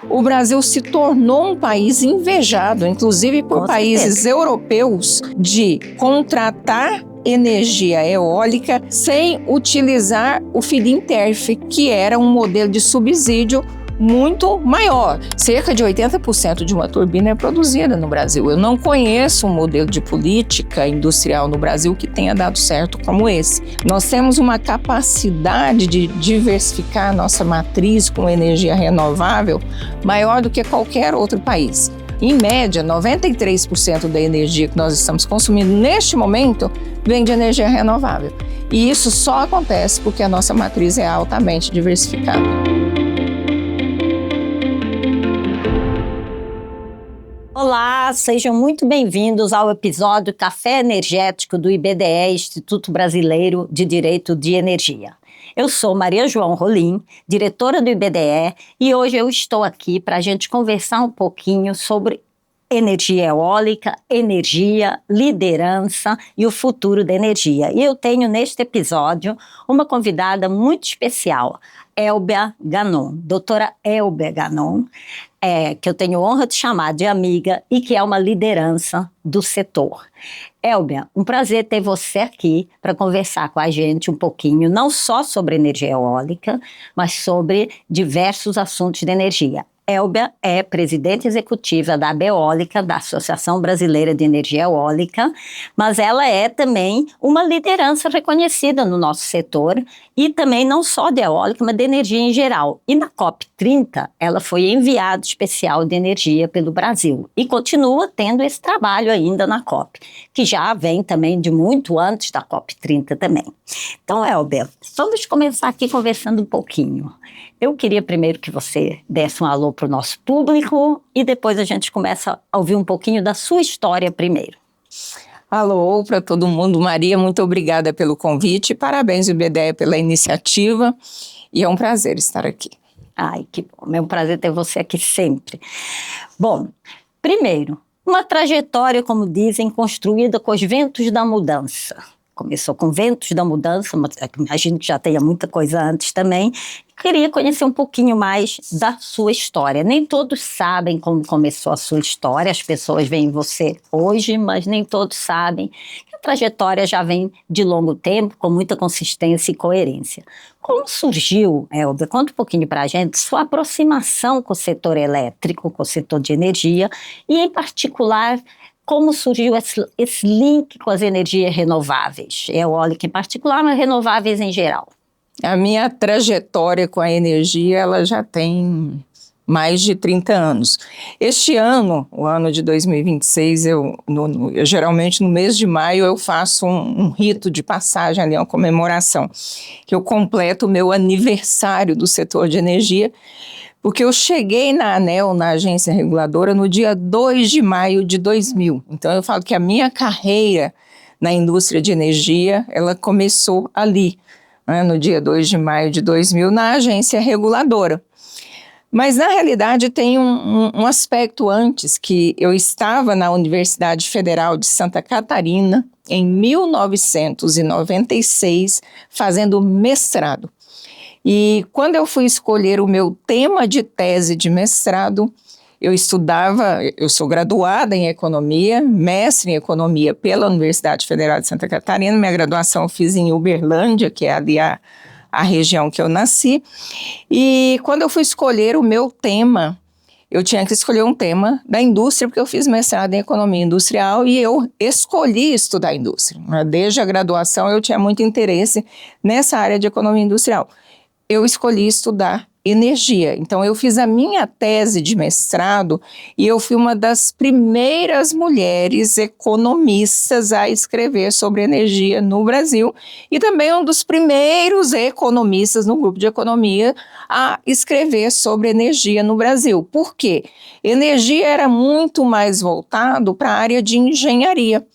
O Brasil se tornou um país invejado, inclusive por países europeus, de contratar energia eólica sem utilizar o feed-in tariff, que era um modelo de subsídio muito maior. Cerca de 80% de uma turbina é produzida no Brasil. Eu não conheço um modelo de política industrial no Brasil que tenha dado certo como esse. Nós temos uma capacidade de diversificar a nossa matriz com energia renovável maior do que qualquer outro país. Em média, 93% da energia que nós estamos consumindo neste momento vem de energia renovável. E isso só acontece porque a nossa matriz é altamente diversificada. Olá, sejam muito bem-vindos ao episódio Café Energético do IBDE, Instituto Brasileiro de Direito de Energia. Eu sou Maria João Rolim, diretora do IBDE, e hoje eu estou aqui para a gente conversar um pouquinho sobre energia eólica, energia, liderança e o futuro da energia. E eu tenho neste episódio uma convidada muito especial, Elbia Ganon, doutora Elbia Ganon, que eu tenho honra de chamar de amiga e que é uma liderança do setor. Elbia, um prazer ter você aqui para conversar com a gente um pouquinho, não só sobre energia eólica, mas sobre diversos assuntos de energia. Elbia é presidente executiva da Abeólica, da Associação Brasileira de Energia Eólica, mas ela é também uma liderança reconhecida no nosso setor e também não só de eólica, mas de energia em geral. E na COP30, ela foi enviada especial de energia pelo Brasil e continua tendo esse trabalho ainda na COP, que já vem também de muito antes da COP30 também. Então, Elbia, vamos começar aqui conversando um pouquinho. Eu queria primeiro que você desse um alô para o nosso público e depois a gente começa a ouvir um pouquinho da sua história primeiro. Alô para todo mundo. Maria, muito obrigada pelo convite. Parabéns, IBDE, pela iniciativa. E é um prazer estar aqui. Ai, que bom. É um prazer ter você aqui sempre. Bom, primeiro, uma trajetória, como dizem, construída com os ventos da mudança. Começou com ventos da mudança, mas imagino que já tenha muita coisa antes também. Queria conhecer um pouquinho mais da sua história. Nem todos sabem como começou a sua história, as pessoas veem você hoje, mas nem todos sabem que a trajetória já vem de longo tempo, com muita consistência e coerência. Como surgiu, Elbia, conta um pouquinho para a gente, sua aproximação com o setor elétrico, com o setor de energia, e em particular, como surgiu esse link com as energias renováveis, eólica em particular, mas renováveis em geral? A minha trajetória com a energia, ela já tem mais de 30 anos. Este ano, o ano de 2026, eu geralmente no mês de maio eu faço um rito de passagem ali, uma comemoração, que eu completo o meu aniversário do setor de energia, porque eu cheguei na ANEEL, na agência reguladora, no dia 2 de maio de 2000. Então eu falo que a minha carreira na indústria de energia, ela começou ali, no dia 2 de maio de 2000, na agência reguladora. Mas, na realidade, tem um aspecto antes, que eu estava na Universidade Federal de Santa Catarina, em 1996, fazendo mestrado. E quando eu fui escolher o meu tema de tese de mestrado, eu sou graduada em economia, mestre em economia pela Universidade Federal de Santa Catarina. Minha graduação eu fiz em Uberlândia, que é ali a região que eu nasci. E quando eu fui escolher o meu tema, eu tinha que escolher um tema da indústria, porque eu fiz mestrado em economia industrial e eu escolhi estudar indústria. Desde a graduação eu tinha muito interesse nessa área de economia industrial. Eu escolhi estudar energia. Então, eu fiz a minha tese de mestrado e eu fui uma das primeiras mulheres economistas a escrever sobre energia no Brasil e também um dos primeiros economistas no grupo de economia a escrever sobre energia no Brasil. Por quê? Energia era muito mais voltado para a área de engenharia.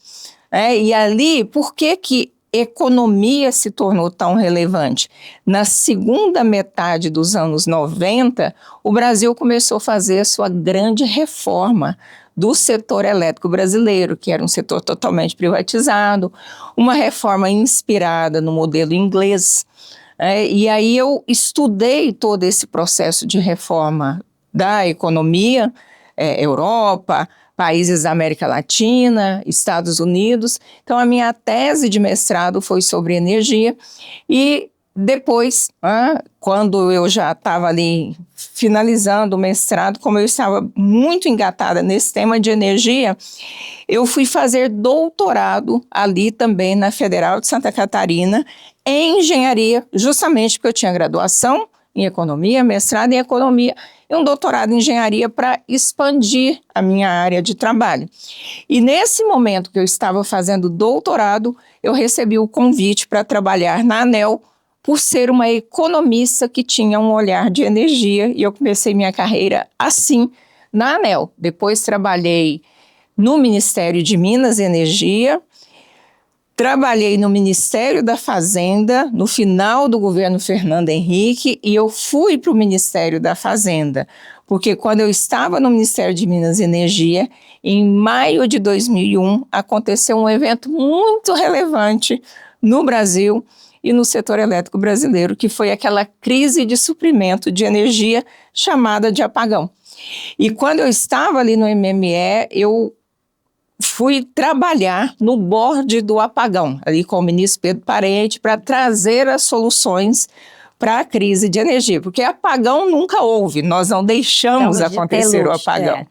E ali, por que economia se tornou tão relevante? Na segunda metade dos anos 90, o Brasil começou a fazer a sua grande reforma do setor elétrico brasileiro, que era um setor totalmente privatizado, uma reforma inspirada no modelo inglês. E aí eu estudei todo esse processo de reforma da economia, Europa, países da América Latina, Estados Unidos. Então, a minha tese de mestrado foi sobre energia e depois, quando eu já estava ali finalizando o mestrado, como eu estava muito engatada nesse tema de energia, eu fui fazer doutorado ali também na Federal de Santa Catarina, em engenharia, justamente porque eu tinha graduação em economia, mestrado em economia e um doutorado em engenharia para expandir a minha área de trabalho. E nesse momento que eu estava fazendo doutorado, eu recebi o convite para trabalhar na ANEEL, por ser uma economista que tinha um olhar de energia, e eu comecei minha carreira assim na ANEEL. Depois trabalhei no Ministério de Minas e Energia, trabalhei no Ministério da Fazenda, no final do governo Fernando Henrique, e eu fui para o Ministério da Fazenda, porque quando eu estava no Ministério de Minas e Energia, em maio de 2001, aconteceu um evento muito relevante no Brasil e no setor elétrico brasileiro, que foi aquela crise de suprimento de energia chamada de apagão. E quando eu estava ali no MME, eu fui trabalhar no board do apagão, ali com o ministro Pedro Parente, para trazer as soluções para a crise de energia, porque apagão nunca houve, nós não deixamos acontecer o apagão.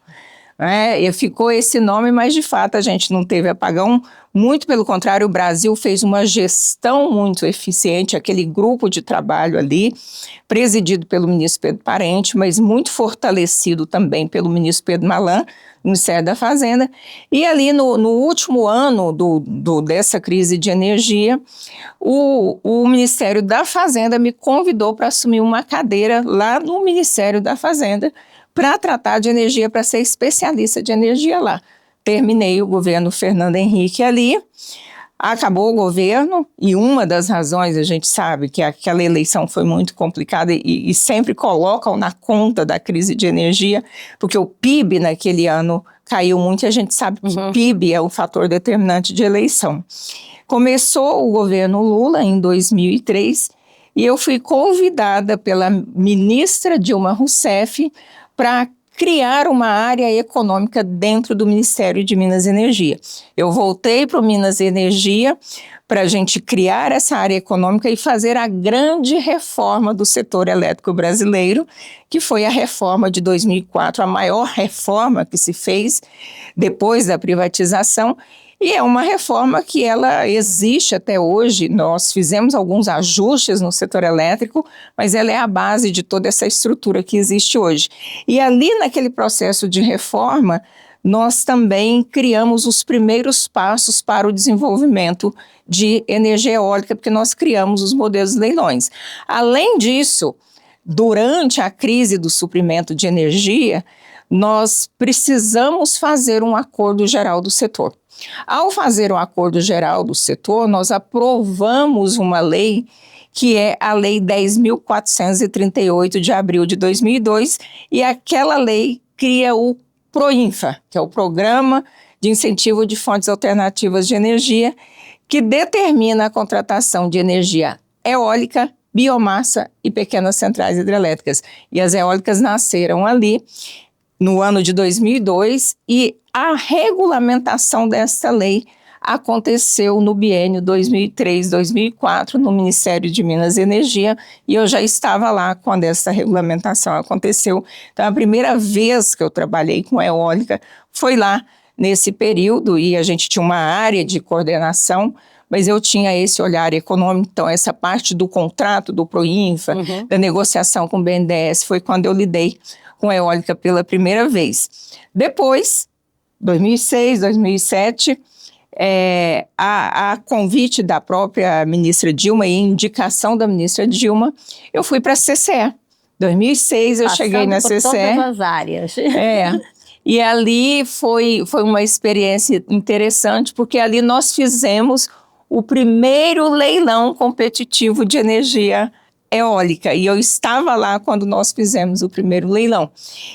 E ficou esse nome, mas de fato a gente não teve apagão, muito pelo contrário, o Brasil fez uma gestão muito eficiente, aquele grupo de trabalho ali, presidido pelo ministro Pedro Parente, mas muito fortalecido também pelo ministro Pedro Malan, no Ministério da Fazenda, e ali no último ano dessa crise de energia, o Ministério da Fazenda me convidou para assumir uma cadeira lá no Ministério da Fazenda, para tratar de energia, para ser especialista de energia lá. Terminei o governo Fernando Henrique ali, acabou o governo, e uma das razões, a gente sabe que aquela eleição foi muito complicada e sempre colocam na conta da crise de energia, porque o PIB naquele ano caiu muito e a gente sabe que PIB é um fator determinante de eleição. Começou o governo Lula em 2003 e eu fui convidada pela ministra Dilma Rousseff para criar uma área econômica dentro do Ministério de Minas e Energia. Eu voltei para o Minas e Energia para a gente criar essa área econômica e fazer a grande reforma do setor elétrico brasileiro, que foi a reforma de 2004, a maior reforma que se fez depois da privatização. E é uma reforma que ela existe até hoje, nós fizemos alguns ajustes no setor elétrico, mas ela é a base de toda essa estrutura que existe hoje. E ali naquele processo de reforma, nós também criamos os primeiros passos para o desenvolvimento de energia eólica, porque nós criamos os modelos de leilões. Além disso, durante a crise do suprimento de energia, nós precisamos fazer um acordo geral do setor. Ao fazer o acordo geral do setor, nós aprovamos uma lei que é a Lei 10.438 de abril de 2002, e aquela lei cria o PROINFA, que é o Programa de Incentivo de Fontes Alternativas de Energia, que determina a contratação de energia eólica, biomassa e pequenas centrais hidrelétricas. E as eólicas nasceram ali no ano de 2002 e a regulamentação dessa lei aconteceu no biênio 2003-2004 no Ministério de Minas e Energia, e eu já estava lá quando essa regulamentação aconteceu. Então, a primeira vez que eu trabalhei com eólica foi lá nesse período, e a gente tinha uma área de coordenação, mas eu tinha esse olhar econômico, então essa parte do contrato do PROINFA, da negociação com o BNDES, foi quando eu lidei com eólica pela primeira vez. Depois, 2006, 2007, a convite da própria ministra Dilma e indicação da ministra Dilma, eu fui para a CCE. 2006 eu cheguei na CCE. Todas as áreas. E ali foi uma experiência interessante, porque ali nós fizemos o primeiro leilão competitivo de energia eólica, e eu estava lá quando nós fizemos o primeiro leilão.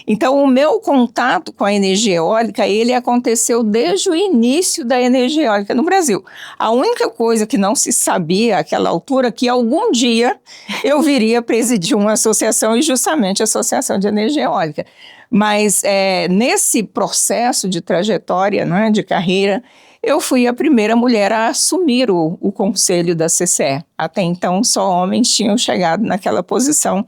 Então, o meu contato com a energia eólica, ele aconteceu desde o início da energia eólica no Brasil. A única coisa que não se sabia àquela altura, que algum dia eu viria presidir uma associação, e justamente a Associação de Energia Eólica. Mas nesse processo de trajetória, né, de carreira, eu fui a primeira mulher a assumir o conselho da CCE. Até então, só homens tinham chegado naquela posição.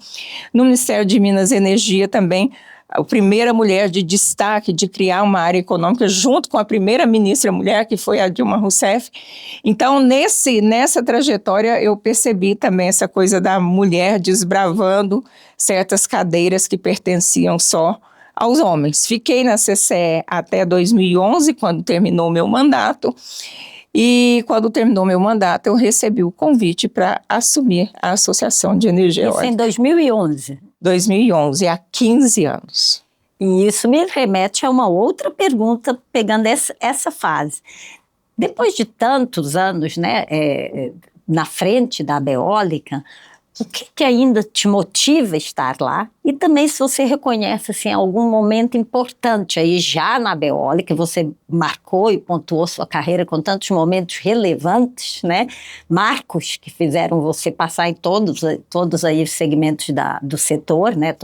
No Ministério de Minas e Energia também, a primeira mulher de destaque de criar uma área econômica, junto com a primeira ministra mulher, que foi a Dilma Rousseff. Então, nessa trajetória, eu percebi também essa coisa da mulher desbravando certas cadeiras que pertenciam só aos homens. Fiquei na CCE até 2011, quando terminou meu mandato, e quando terminou meu mandato, eu recebi o convite para assumir a Associação de Energia Eólica. Isso em 2011? 2011, há 15 anos. E isso me remete a uma outra pergunta, pegando essa fase. Depois de tantos anos, né, na frente da Abeólica, o que ainda te motiva a estar lá? E também se você reconhece assim, algum momento importante aí já na Abeólica, você marcou e pontuou sua carreira com tantos momentos relevantes, né? Marcos que fizeram você passar em todos aí os segmentos do setor, né?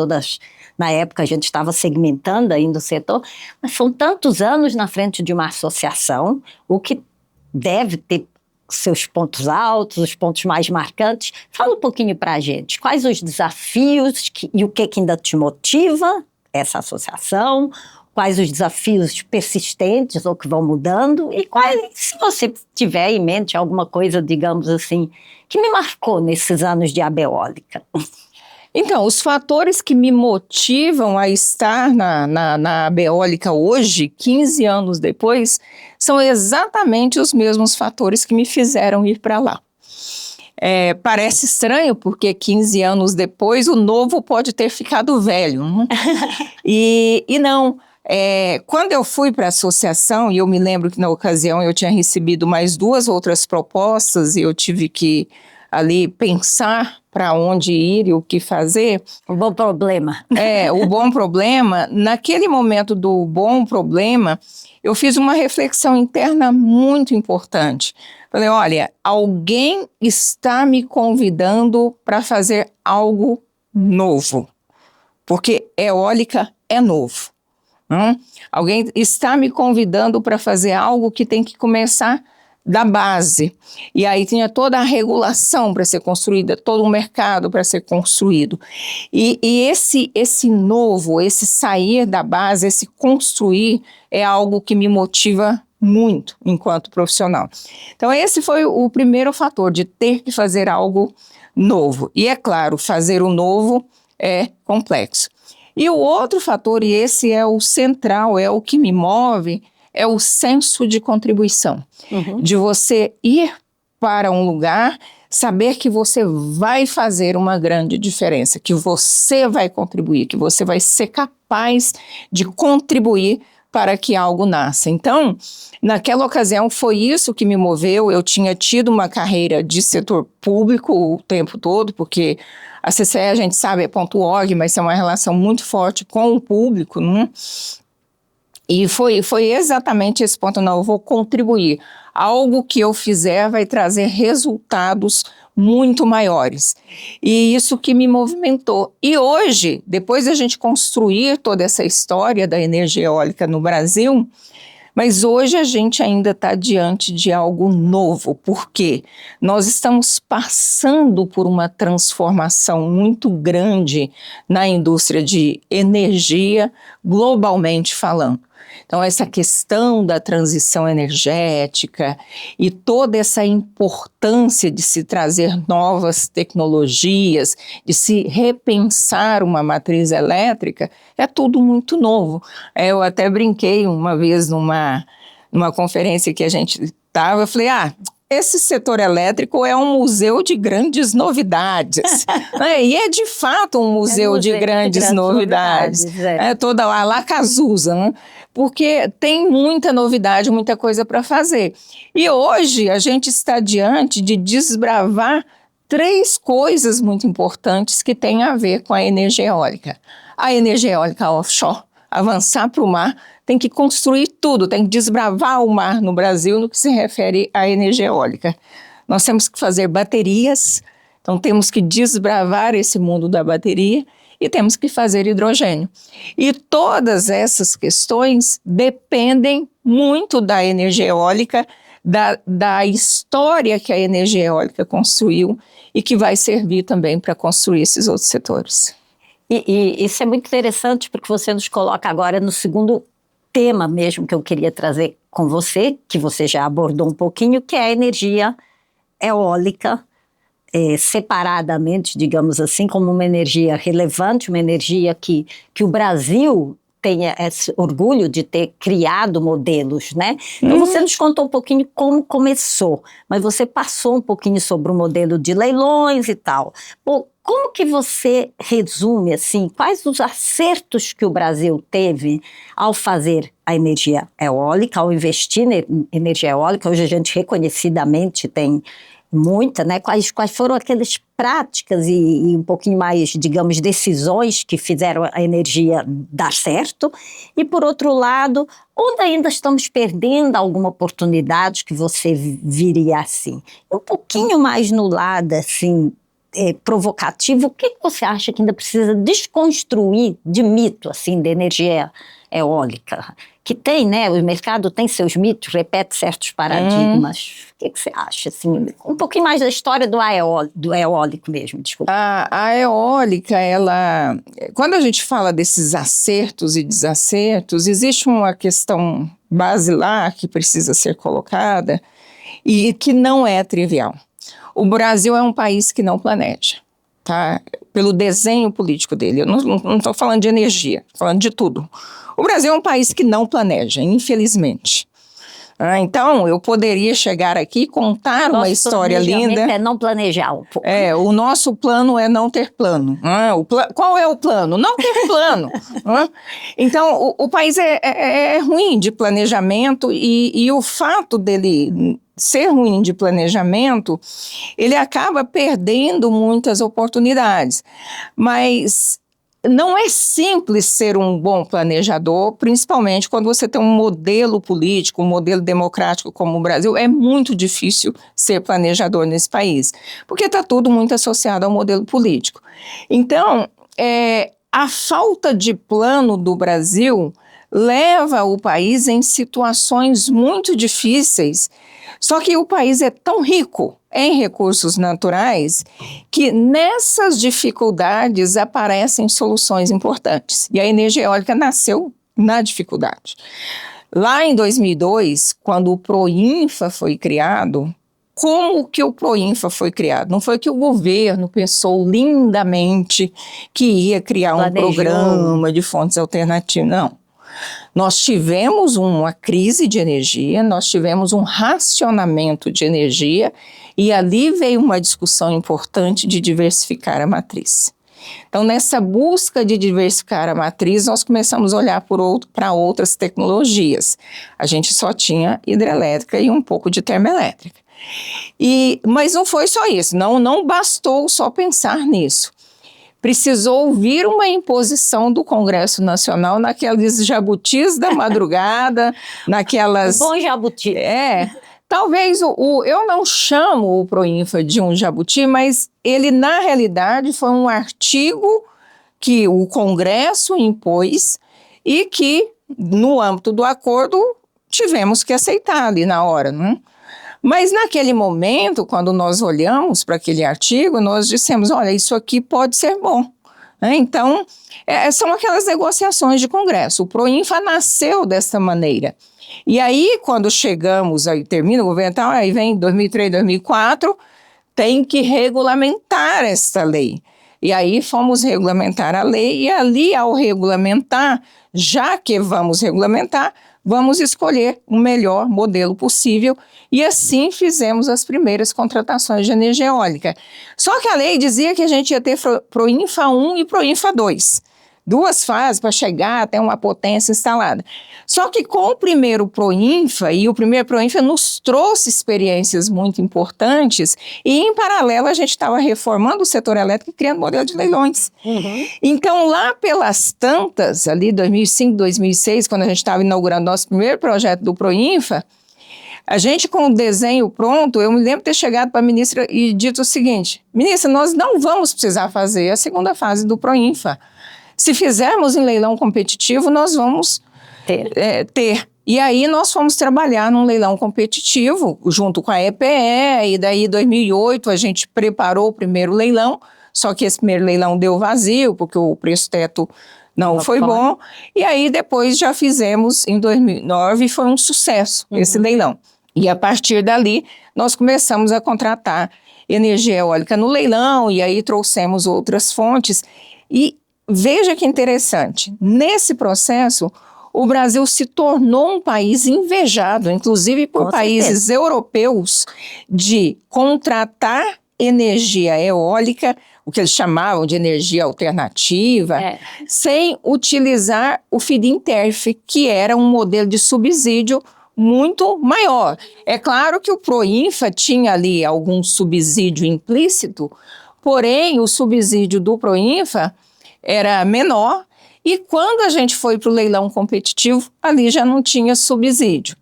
Na época a gente estava segmentando ainda o setor, mas são tantos anos na frente de uma associação, o que deve ter seus pontos altos, os pontos mais marcantes. Fala um pouquinho para a gente, quais os desafios e o que ainda te motiva essa associação, quais os desafios persistentes ou que vão mudando e quais, se você tiver em mente alguma coisa, digamos assim, que me marcou nesses anos de Abeólica. Então, os fatores que me motivam a estar na Abeólica hoje, 15 anos depois, são exatamente os mesmos fatores que me fizeram ir para lá. Parece estranho, porque 15 anos depois o novo pode ter ficado velho. Né? E não. Quando eu fui para a associação, e eu me lembro que na ocasião eu tinha recebido mais 2 outras propostas e eu tive que ali pensar para onde ir e o que fazer. O bom problema. O bom problema, naquele momento do bom problema, eu fiz uma reflexão interna muito importante. Falei, olha, alguém está me convidando para fazer algo novo, porque eólica é novo. Alguém está me convidando para fazer algo que tem que começar da base, e aí tinha toda a regulação para ser construída, todo o mercado para ser construído, e esse novo, esse sair da base, esse construir, é algo que me motiva muito enquanto profissional. Então esse foi o primeiro fator, de ter que fazer algo novo, e é claro, fazer o novo é complexo. E o outro fator, e esse é o central, é o que me move, é o senso de contribuição, de você ir para um lugar, saber que você vai fazer uma grande diferença, que você vai contribuir, que você vai ser capaz de contribuir para que algo nasça. Então, naquela ocasião foi isso que me moveu. Eu tinha tido uma carreira de setor público o tempo todo, porque a CCE, a gente sabe, é .org, mas é uma relação muito forte com o público, né? E foi exatamente esse ponto, não, eu vou contribuir. Algo que eu fizer vai trazer resultados muito maiores. E isso que me movimentou. E hoje, depois da gente construir toda essa história da energia eólica no Brasil, mas hoje a gente ainda está diante de algo novo, porque nós estamos passando por uma transformação muito grande na indústria de energia, globalmente falando. Então, essa questão da transição energética e toda essa importância de se trazer novas tecnologias, de se repensar uma matriz elétrica, é tudo muito novo. Eu até brinquei uma vez numa conferência que a gente estava, eu falei, esse setor elétrico é um museu de grandes novidades. E é de fato um museu de grandes novidades. Toda a Lacazuza, né? Porque tem muita novidade, muita coisa para fazer. E hoje a gente está diante de desbravar 3 coisas muito importantes que têm a ver com a energia eólica. A energia eólica offshore, avançar para o mar, tem que construir tudo, tem que desbravar o mar no Brasil no que se refere à energia eólica. Nós temos que fazer baterias, então temos que desbravar esse mundo da bateria e temos que fazer hidrogênio. E todas essas questões dependem muito da energia eólica, da história que a energia eólica construiu e que vai servir também para construir esses outros setores. E isso é muito interessante porque você nos coloca agora no segundo tema mesmo que eu queria trazer com você, que você já abordou um pouquinho, que é a energia eólica, separadamente, digamos assim, como uma energia relevante, uma energia que o Brasil tenha esse orgulho de ter criado modelos, né? Então você nos contou um pouquinho como começou, mas você passou um pouquinho sobre o modelo de leilões e tal. Bom, como que você resume, assim, quais os acertos que o Brasil teve ao fazer a energia eólica, ao investir em energia eólica? Hoje a gente reconhecidamente tem muita, né? Quais foram aquelas práticas e um pouquinho mais, digamos, decisões que fizeram a energia dar certo? E, por outro lado, onde ainda estamos perdendo alguma oportunidade que você viria assim? Um pouquinho mais no lado, assim, provocativo, o que você acha que ainda precisa desconstruir de mito, assim, da energia eólica? Que tem, né, o mercado tem seus mitos, repete certos paradigmas. O que você acha, assim, um pouquinho mais da história do eólico mesmo, desculpa. A eólica, ela, quando a gente fala desses acertos e desacertos, existe uma questão basilar que precisa ser colocada e que não é trivial. O Brasil é um país que não planeja, tá? Pelo desenho político dele. Eu não estou falando de energia, estou falando de tudo. O Brasil é um país que não planeja, infelizmente. Então, eu poderia chegar aqui e contar uma história linda. É não planejar um pouco. O nosso plano é não ter plano. Qual é o plano? Não ter plano. Então, o país é ruim de planejamento e o fato dele ser ruim de planejamento, ele acaba perdendo muitas oportunidades. Mas não é simples ser um bom planejador, principalmente quando você tem um modelo político, um modelo democrático como o Brasil. É muito difícil ser planejador nesse país, porque está tudo muito associado ao modelo político. Então, a falta de plano do Brasil leva o país em situações muito difíceis. Só que o país é tão rico em recursos naturais que nessas dificuldades aparecem soluções importantes. E a energia eólica nasceu na dificuldade. Lá em 2002, quando o Proinfa foi criado, como que o Proinfa foi criado? Não foi que o governo pensou lindamente que ia criar um programa de fontes alternativas, não. Nós tivemos uma crise de energia, nós tivemos um racionamento de energia e ali veio uma discussão importante de diversificar a matriz. Então, nessa busca de diversificar a matriz, nós começamos a olhar para outras tecnologias. A gente só tinha hidrelétrica e um pouco de termoelétrica. Mas não foi só isso, não bastou só pensar nisso. Precisou vir uma imposição do Congresso Nacional naqueles jabutis da madrugada, naquelas... Bom jabuti. Talvez eu não chamo o Proinfa de um jabuti, mas ele, na realidade, foi um artigo que o Congresso impôs e que, no âmbito do acordo, tivemos que aceitar ali na hora, não é? Mas naquele momento, quando nós olhamos para aquele artigo, nós dissemos, olha, isso aqui pode ser bom. Então, são aquelas negociações de Congresso. O Proinfa nasceu dessa maneira. E aí, quando chegamos, aí termina o governo, aí vem 2003, 2004, tem que regulamentar esta lei. E aí fomos regulamentar a lei, e ali ao regulamentar, já que vamos regulamentar, vamos escolher o melhor modelo possível e assim fizemos as primeiras contratações de energia eólica. Só que a lei dizia que a gente ia ter Proinfa 1 e Proinfa 2. 2 fases para chegar até uma potência instalada. Só que com o primeiro Proinfa, e o primeiro Proinfa nos trouxe experiências muito importantes, e em paralelo a gente estava reformando o setor elétrico e criando modelo de leilões. Então lá pelas tantas, ali 2005, 2006, quando a gente estava inaugurando nosso primeiro projeto do Proinfa, a gente com o desenho pronto, eu me lembro de ter chegado para a ministra e dito o seguinte: ministra, nós não vamos precisar fazer a segunda fase do Proinfa. Se fizermos em leilão competitivo, nós vamos ter. E aí nós fomos trabalhar num leilão competitivo, junto com a EPE, e daí em 2008 a gente preparou o primeiro leilão, só que esse primeiro leilão deu vazio, porque o preço teto não foi bom. E aí depois já fizemos em 2009 e foi um sucesso esse leilão. E a partir dali nós começamos a contratar energia eólica no leilão e aí trouxemos outras fontes. E veja que interessante, nesse processo o Brasil se tornou um país invejado, inclusive por países europeus, de contratar energia eólica, o que eles chamavam de energia alternativa, sem utilizar o feed-in tariff, que era um modelo de subsídio muito maior. É claro que o Proinfa tinha ali algum subsídio implícito, porém o subsídio do Proinfa era menor, e quando a gente foi para o leilão competitivo, ali já não tinha subsídio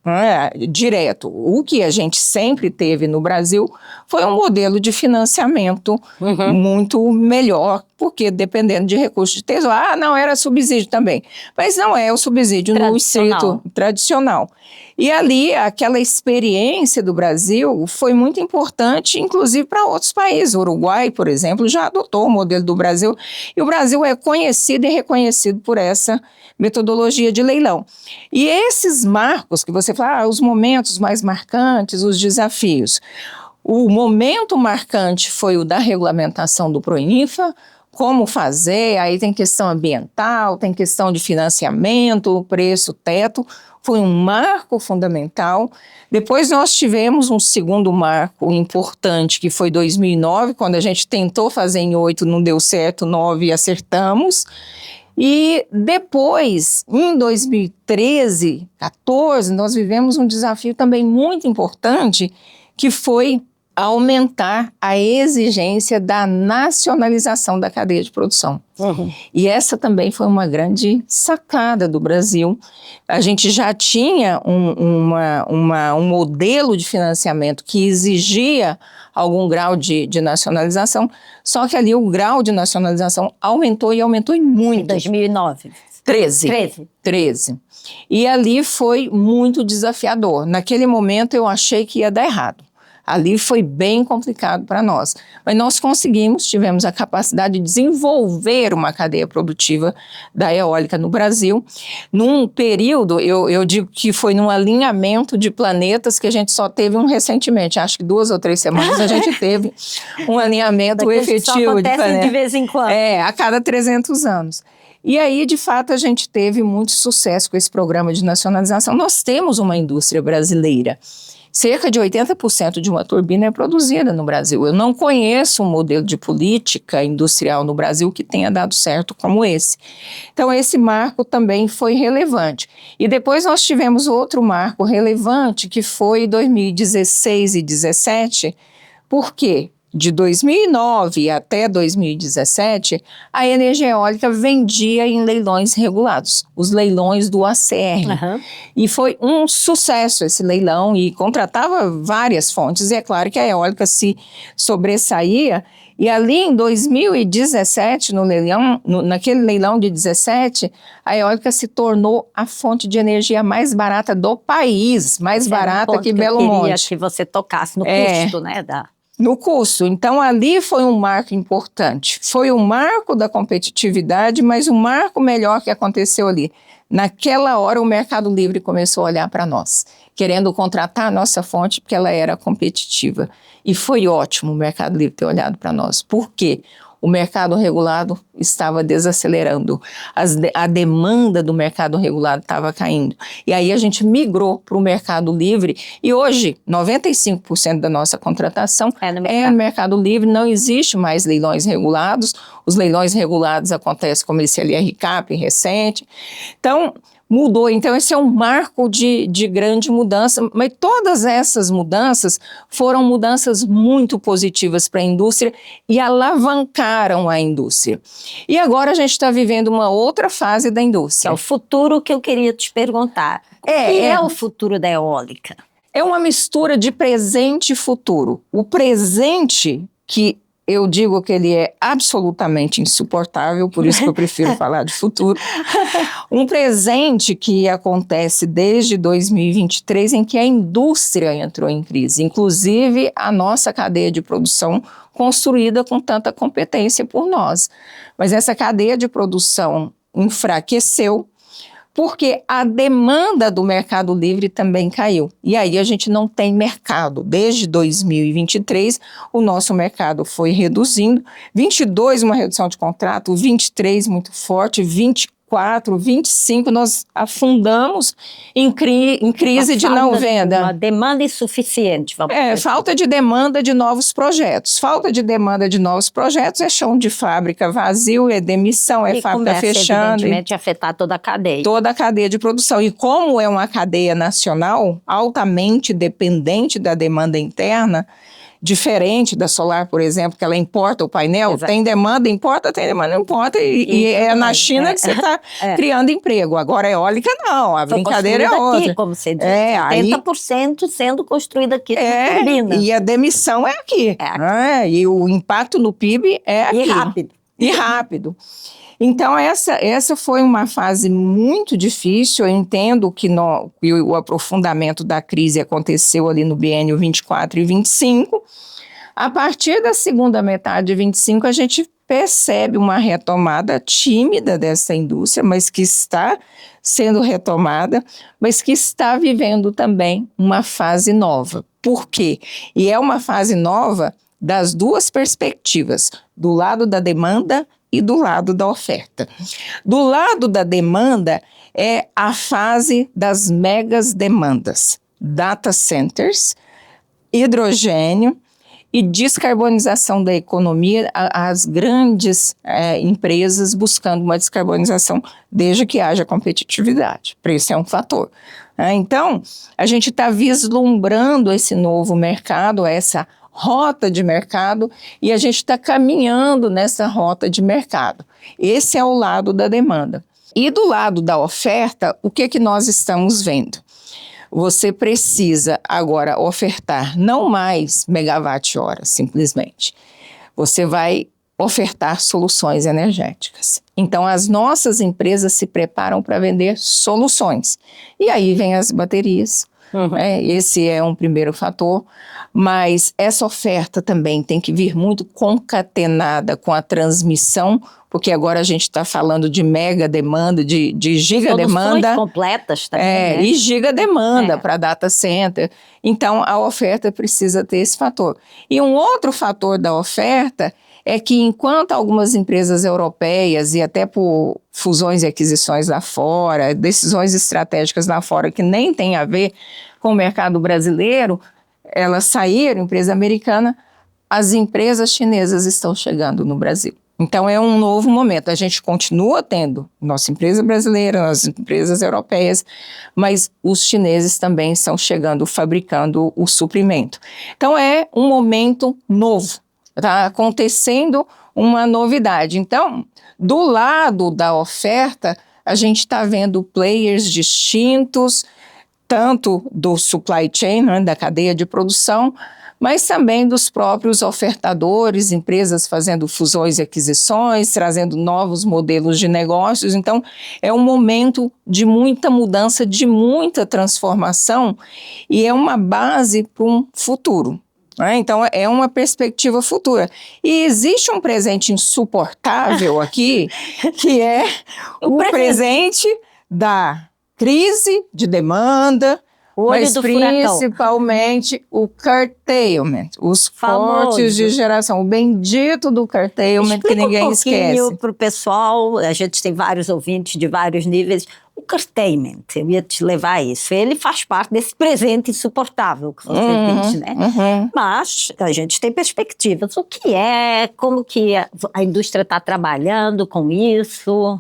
direto. O que a gente sempre teve no Brasil foi um modelo de financiamento muito melhor, porque dependendo de recursos de tesouro, não era subsídio também. Mas não é o subsídio no estrito tradicional. E ali, aquela experiência do Brasil foi muito importante, inclusive para outros países. O Uruguai, por exemplo, já adotou o modelo do Brasil, e o Brasil é conhecido e reconhecido por essa metodologia de leilão. E esses marcos que você fala, os momentos mais marcantes, os desafios. O momento marcante foi o da regulamentação do Proinfa, como fazer, aí tem questão ambiental, tem questão de financiamento, preço, teto. Foi um marco fundamental. Depois nós tivemos um segundo marco importante, que foi 2009, quando a gente tentou fazer em 8, não deu certo, 9 acertamos. E depois, em 2013, 14, nós vivemos um desafio também muito importante, que foi aumentar a exigência da nacionalização da cadeia de produção. E essa também foi uma grande sacada do Brasil. A gente já tinha um modelo de financiamento que exigia algum grau de nacionalização, só que ali o grau de nacionalização aumentou e aumentou muito. Em 2009. 13. E ali foi muito desafiador. Naquele momento eu achei que ia dar errado. Ali foi bem complicado para nós. Mas nós conseguimos, tivemos a capacidade de desenvolver uma cadeia produtiva da eólica no Brasil. Num período, eu digo que foi num alinhamento de planetas que a gente só teve um recentemente. Acho que 2 ou 3 semanas a gente teve um alinhamento efetivo de planetas. De vez em quando. A cada 300 anos. E aí, de fato, a gente teve muito sucesso com esse programa de nacionalização. Nós temos uma indústria brasileira. Cerca de 80% de uma turbina é produzida no Brasil. Eu não conheço um modelo de política industrial no Brasil que tenha dado certo como esse. Então, esse marco também foi relevante. E depois nós tivemos outro marco relevante, que foi 2016 e 2017. Por quê? De 2009 até 2017, a energia eólica vendia em leilões regulados, os leilões do ACR. E foi um sucesso esse leilão e contratava várias fontes. E é claro que a eólica se sobressaía. E ali em 2017, naquele leilão de 17, a eólica se tornou a fonte de energia mais barata do país, mais barata que Belo Monte. Eu queria que você tocasse no custo, né, no custo. Então, ali foi um marco importante. Foi um marco da competitividade, mas um marco melhor que aconteceu ali. Naquela hora, o Mercado Livre começou a olhar para nós, querendo contratar a nossa fonte porque ela era competitiva. E foi ótimo o Mercado Livre ter olhado para nós. Por quê? o mercado regulado estava desacelerando, a demanda do mercado regulado estava caindo. E aí a gente migrou para o mercado livre e hoje 95% da nossa contratação é no mercado livre, não existe mais leilões regulados, os leilões regulados acontecem como esse LRCAP recente. Então, mudou, então esse é um marco de grande mudança, mas todas essas mudanças foram mudanças muito positivas para a indústria e alavancaram a indústria. E agora a gente está vivendo uma outra fase da indústria. É o futuro que eu queria te perguntar. O que é o futuro da eólica? É uma mistura de presente e futuro. O presente, que eu digo que ele é absolutamente insuportável, por isso que eu prefiro falar de futuro. Um presente que acontece desde 2023, em que a indústria entrou em crise, inclusive a nossa cadeia de produção construída com tanta competência por nós. Mas essa cadeia de produção enfraqueceu, porque a demanda do mercado livre também caiu. E aí a gente não tem mercado. Desde 2023, o nosso mercado foi reduzindo. 22, uma redução de contrato, 23, muito forte, 24, 25, nós afundamos em crise de não venda. Uma demanda insuficiente. Falta de demanda de novos projetos. Falta de demanda de novos projetos é chão de fábrica vazio, é demissão, é fábrica fechando. Evidentemente, afetar toda a cadeia. Toda a cadeia de produção. E como é uma cadeia nacional, altamente dependente da demanda interna, diferente da solar, por exemplo, que ela importa o painel, exato. Tem demanda, importa, tem demanda, não importa, e é na China que você está criando emprego. Agora, eólica não, a brincadeira é outra. Aqui, como você disse, 70% sendo construída aqui, e a demissão é aqui. E o impacto no PIB é aqui. E rápido. Então, essa foi uma fase muito difícil. Eu entendo que o aprofundamento da crise aconteceu ali no biênio 24 e 25. A partir da segunda metade de 25, a gente percebe uma retomada tímida dessa indústria, mas que está sendo retomada, mas que está vivendo também uma fase nova. Por quê? E é uma fase nova das duas perspectivas, do lado da demanda e do lado da oferta. Do lado da demanda é a fase das megas demandas, data centers, hidrogênio e descarbonização da economia, as grandes empresas buscando uma descarbonização desde que haja competitividade. Preço é um fator. Então, a gente está vislumbrando esse novo mercado, essa rota de mercado, e a gente está caminhando nessa rota de mercado. Esse é o lado da demanda. E do lado da oferta, o que nós estamos vendo? Você precisa agora ofertar não mais megawatt-hora, simplesmente. Você vai ofertar soluções energéticas. Então, as nossas empresas se preparam para vender soluções. E aí vem as baterias. Esse é um primeiro fator, mas essa oferta também tem que vir muito concatenada com a transmissão, porque agora a gente está falando de mega demanda, de giga demanda. Soluções completas também, E giga demanda para data center. Então, a oferta precisa ter esse fator. E um outro fator da oferta é que enquanto algumas empresas europeias, e até por fusões e aquisições lá fora, decisões estratégicas lá fora que nem tem a ver com o mercado brasileiro, elas saíram, empresa americana, as empresas chinesas estão chegando no Brasil. Então é um novo momento, a gente continua tendo nossa empresa brasileira, nossas empresas europeias, mas os chineses também estão chegando, fabricando o suprimento. Então é um momento novo. Está acontecendo uma novidade. Então, do lado da oferta, a gente está vendo players distintos, tanto do supply chain, da cadeia de produção, mas também dos próprios ofertadores, empresas fazendo fusões e aquisições, trazendo novos modelos de negócios. Então, é um momento de muita mudança, de muita transformação, e é uma base para um futuro. Então, é uma perspectiva futura. E existe um presente insuportável aqui, que é o presente da crise de demanda, Olho do furacão. Principalmente o curtailment, os cortes de geração. O bendito do curtailment que ninguém esquece. Explica um pouquinho para o pessoal, a gente tem vários ouvintes de vários níveis. O curtailment, eu ia te levar a isso. Ele faz parte desse presente insuportável que você diz, né? Mas a gente tem perspectivas. O que é? Como que a indústria está trabalhando com isso?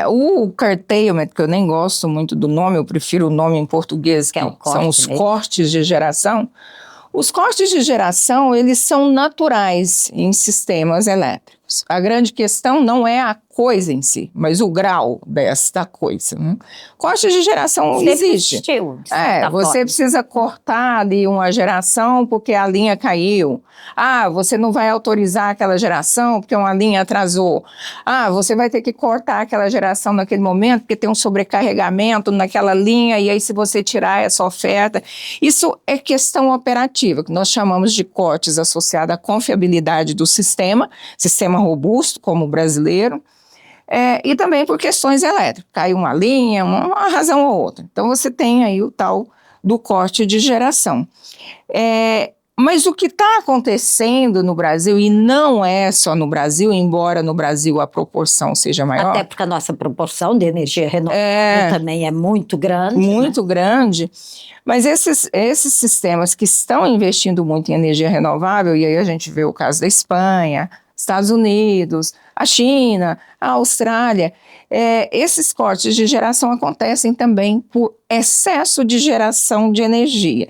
O curtailment, que eu nem gosto muito do nome, eu prefiro o nome em português, que são os cortes de geração. Os cortes de geração, eles são naturais em sistemas elétricos. A grande questão não é a coisa em si, mas o grau desta coisa. Corte de geração existe. Você precisa cortar ali uma geração porque a linha caiu. Você não vai autorizar aquela geração porque uma linha atrasou. Você vai ter que cortar aquela geração naquele momento porque tem um sobrecarregamento naquela linha e aí se você tirar essa oferta. Isso é questão operativa, que nós chamamos de cortes associados à confiabilidade do sistema robusto, como o brasileiro, e também por questões elétricas. Caiu uma linha, uma razão ou outra. Então, você tem aí o tal do corte de geração. Mas o que está acontecendo no Brasil, e não é só no Brasil, embora no Brasil a proporção seja maior. Até porque a nossa proporção de energia renovável também é muito grande. Muito grande. Mas esses sistemas que estão investindo muito em energia renovável, e aí a gente vê o caso da Espanha, Estados Unidos, a China, a Austrália, esses cortes de geração acontecem também por excesso de geração de energia.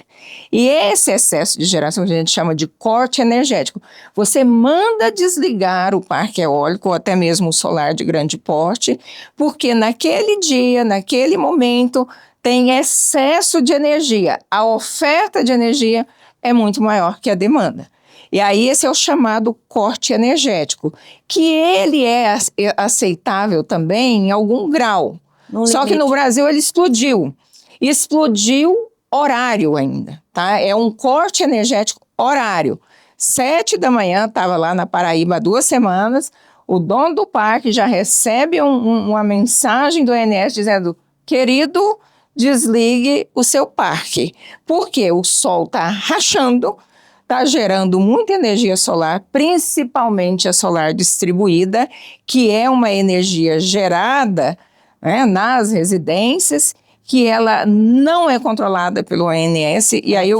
E esse excesso de geração que a gente chama de corte energético, você manda desligar o parque eólico ou até mesmo o solar de grande porte, porque naquele dia, naquele momento, tem excesso de energia. A oferta de energia é muito maior que a demanda. E aí esse é o chamado corte energético, que ele é aceitável também em algum grau. Só que no Brasil ele explodiu. Explodiu horário ainda, tá? É um corte energético horário. 7 da manhã, estava lá na Paraíba há 2 semanas, o dono do parque já recebe uma mensagem do ONS dizendo: querido, desligue o seu parque, porque o sol está rachando, está gerando muita energia solar, principalmente a solar distribuída, que é uma energia gerada, né, nas residências, que ela não é controlada pelo ONS, e aí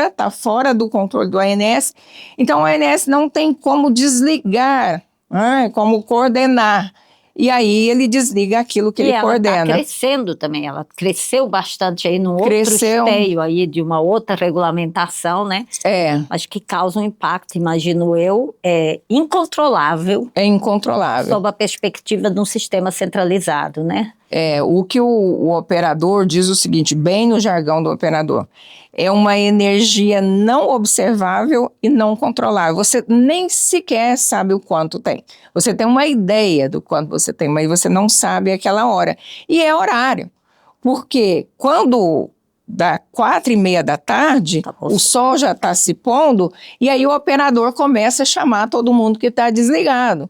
está fora do controle do ONS. Então o ONS não tem como desligar, como coordenar. E aí ele desliga aquilo que ele coordena. E ela está crescendo também, ela cresceu bastante aí no outro esteio aí de uma outra regulamentação, né? Mas que causa um impacto, imagino eu, incontrolável. É incontrolável. Sob a perspectiva de um sistema centralizado, né? O que o operador diz o seguinte, bem no jargão do operador, é uma energia não observável e não controlável. Você nem sequer sabe o quanto tem. Você tem uma ideia do quanto você tem, mas você não sabe aquela hora. E é horário, porque quando dá 4:30 da tarde, o sol já está se pondo, e aí o operador começa a chamar todo mundo que está desligado.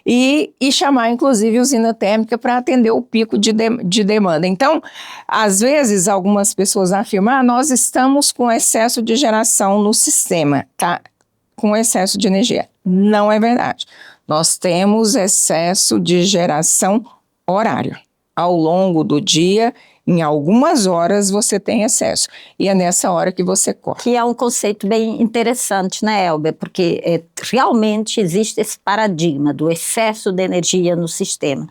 E chamar, inclusive, a usina térmica para atender o pico de demanda. Então, às vezes, algumas pessoas afirmam: nós estamos com excesso de geração no sistema, tá? Com excesso de energia. Não é verdade. Nós temos excesso de geração horário. Ao longo do dia, em algumas horas você tem excesso. E é nessa hora que você corta. Que é um conceito bem interessante, né, Elber? Porque realmente existe esse paradigma do excesso de energia no sistema.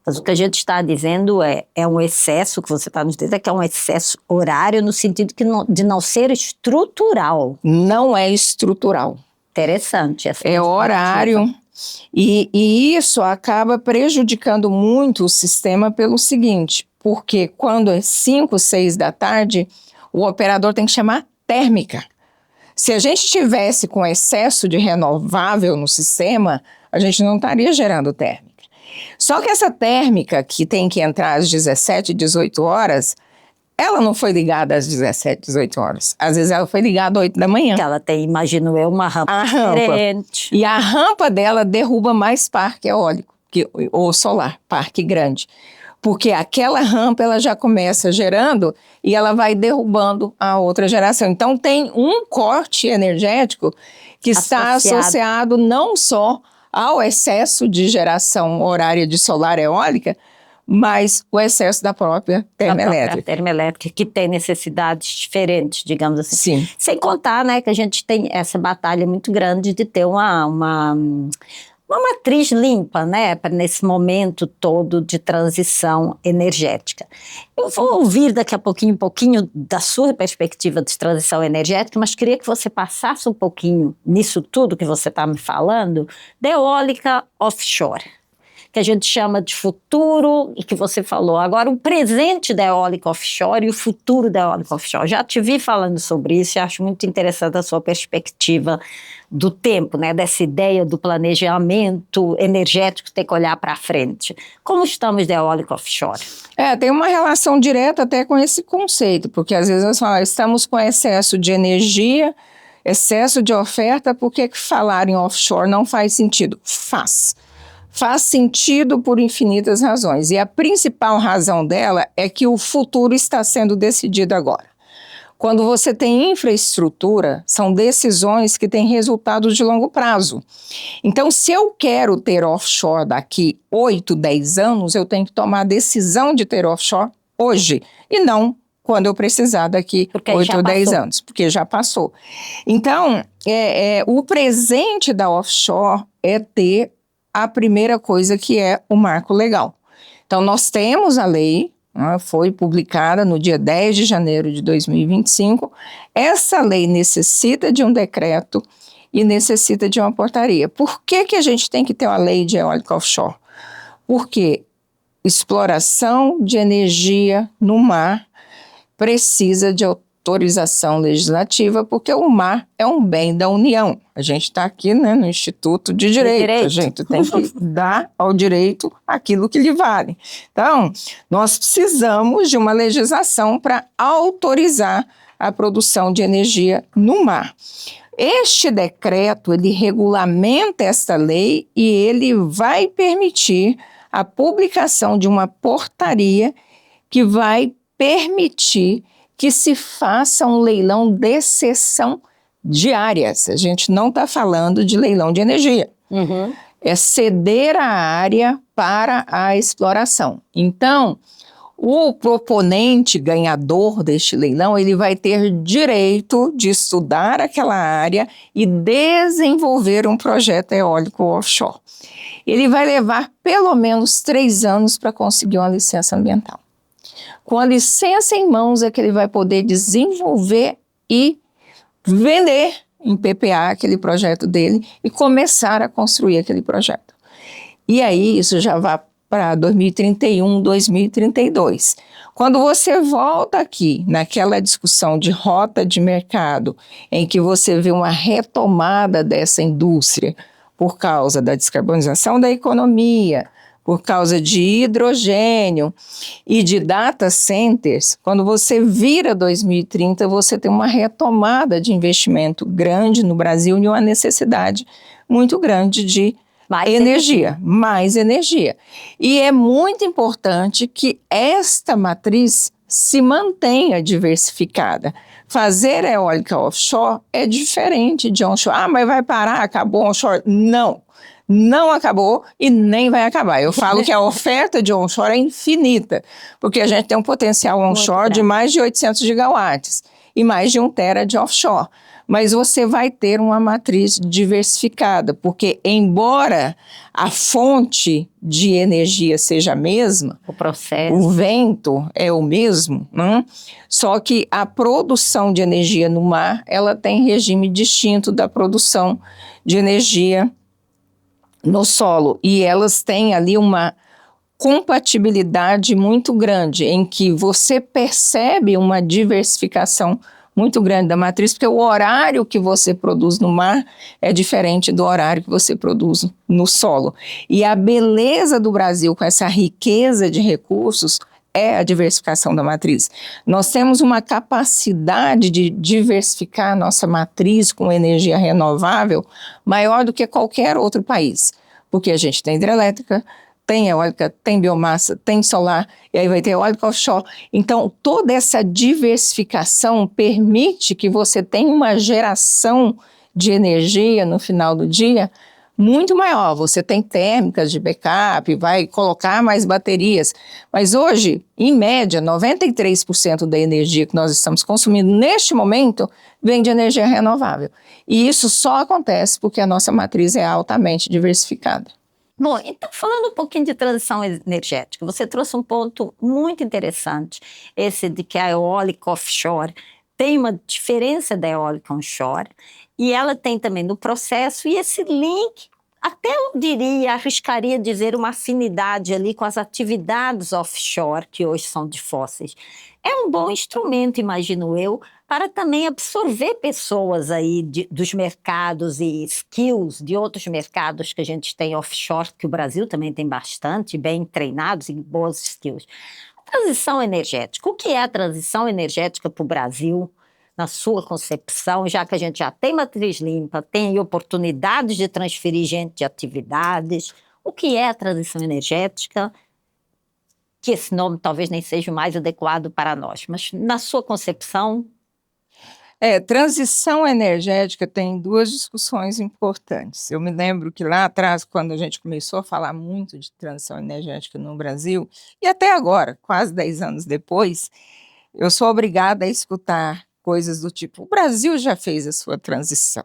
Mas o que a gente está dizendo é um excesso, que você está nos dizendo, que é um excesso horário no sentido de não ser estrutural. Não é estrutural. Interessante. É horário. E isso acaba prejudicando muito o sistema pelo seguinte, porque quando é 5, 6 da tarde, o operador tem que chamar térmica. Se a gente tivesse com excesso de renovável no sistema, a gente não estaria gerando térmica. Só que essa térmica que tem que entrar às 17, 18 horas, ela não foi ligada às 17, 18 horas. Às vezes ela foi ligada às 8 da manhã. Que ela tem, imagino eu, uma rampa diferente. E a rampa dela derruba mais parque eólico ou solar, parque grande. porque aquela rampa ela já começa gerando e ela vai derrubando a outra geração. Então tem um corte energético que está associado não só ao excesso de geração horária de solar eólica, mas o excesso da própria termoelétrica. Termoelétrica, que tem necessidades diferentes, digamos assim. Sim. Sem contar, né, que a gente tem essa batalha muito grande de ter uma matriz limpa, né, nesse momento todo de transição energética. Eu vou ouvir daqui a pouquinho um pouquinho da sua perspectiva de transição energética, mas queria que você passasse um pouquinho nisso tudo que você está me falando, da eólica offshore, que a gente chama de futuro e que você falou. Agora, o presente da eólica offshore e o futuro da eólica offshore. Já te vi falando sobre isso e acho muito interessante a sua perspectiva do tempo, né? Dessa ideia do planejamento energético ter que olhar para frente. Como estamos da eólica offshore? Tem uma relação direta até com esse conceito, porque às vezes nós falamos, estamos com excesso de energia, excesso de oferta, por que falar em offshore não faz sentido? Faz sentido por infinitas razões. E a principal razão dela é que o futuro está sendo decidido agora. Quando você tem infraestrutura, são decisões que têm resultados de longo prazo. Então, se eu quero ter offshore daqui 8, 10 anos, eu tenho que tomar a decisão de ter offshore hoje, e não quando eu precisar daqui 8 ou 10 anos, porque já passou. Então, o presente da offshore é ter a primeira coisa, que é o marco legal. Então, nós temos a lei, foi publicada no dia 10 de janeiro de 2025. Essa lei necessita de um decreto e necessita de uma portaria. Por que a gente tem que ter uma lei de eólica offshore? Porque exploração de energia no mar precisa de autorização legislativa, porque o mar é um bem da União. A gente está aqui, né, no Instituto de Direito. A gente tem que dar ao direito aquilo que lhe vale. Então, nós precisamos de uma legislação para autorizar a produção de energia no mar. Este decreto, ele regulamenta esta lei e ele vai permitir a publicação de uma portaria que vai permitir que se faça um leilão de cessão de áreas. A gente não está falando de leilão de energia. Uhum. É ceder a área para a exploração. Então, o proponente ganhador deste leilão, ele vai ter direito de estudar aquela área e desenvolver um projeto eólico offshore. Ele vai levar pelo menos 3 anos para conseguir uma licença ambiental. Com a licença em mãos é que ele vai poder desenvolver e vender em PPA aquele projeto dele e começar a construir aquele projeto. E aí isso já vai para 2031, 2032. Quando você volta aqui naquela discussão de rota de mercado, em que você vê uma retomada dessa indústria por causa da descarbonização da economia, por causa de hidrogênio e de data centers, quando você vira 2030, você tem uma retomada de investimento grande no Brasil e uma necessidade muito grande de mais energia. E é muito importante que esta matriz se mantenha diversificada. Fazer eólica offshore é diferente de onshore. Mas vai parar, acabou onshore? Não acabou e nem vai acabar. Eu falo que a oferta de onshore é infinita, porque a gente tem um potencial onshore de mais de 800 gigawatts e mais de 1 tera de offshore. Mas você vai ter uma matriz diversificada, porque embora a fonte de energia seja a mesma, o vento é o mesmo, só que a produção de energia no mar, ela tem regime distinto da produção de energia no solo, e elas têm ali uma compatibilidade muito grande, em que você percebe uma diversificação muito grande da matriz, porque o horário que você produz no mar é diferente do horário que você produz no solo. E a beleza do Brasil com essa riqueza de recursos é a diversificação da matriz. Nós temos uma capacidade de diversificar a nossa matriz com energia renovável maior do que qualquer outro país, porque a gente tem hidrelétrica, tem eólica, tem biomassa, tem solar, e aí vai ter eólica offshore. Então, toda essa diversificação permite que você tenha uma geração de energia no final do dia muito maior. Você tem térmicas de backup, vai colocar mais baterias. Mas hoje, em média, 93% da energia que nós estamos consumindo neste momento vem de energia renovável. E isso só acontece porque a nossa matriz é altamente diversificada. Bom, então falando um pouquinho de transição energética, você trouxe um ponto muito interessante, esse de que a eólica offshore tem uma diferença da eólica onshore, e ela tem também no processo, e esse link, até eu diria, arriscaria dizer uma afinidade ali com as atividades offshore, que hoje são de fósseis. É um bom instrumento, imagino eu, para também absorver pessoas aí dos mercados e skills de outros mercados que a gente tem offshore, que o Brasil também tem bastante, bem treinados e boas skills. A transição energética, o que é a transição energética para o Brasil, na sua concepção, já que a gente já tem matriz limpa, tem oportunidades de transferir gente de atividades, o que é a transição energética? Que esse nome talvez nem seja o mais adequado para nós, mas na sua concepção... Transição energética tem duas discussões importantes. Eu me lembro que lá atrás, quando a gente começou a falar muito de transição energética no Brasil, e até agora, quase 10 anos depois, eu sou obrigada a escutar coisas do tipo: o Brasil já fez a sua transição.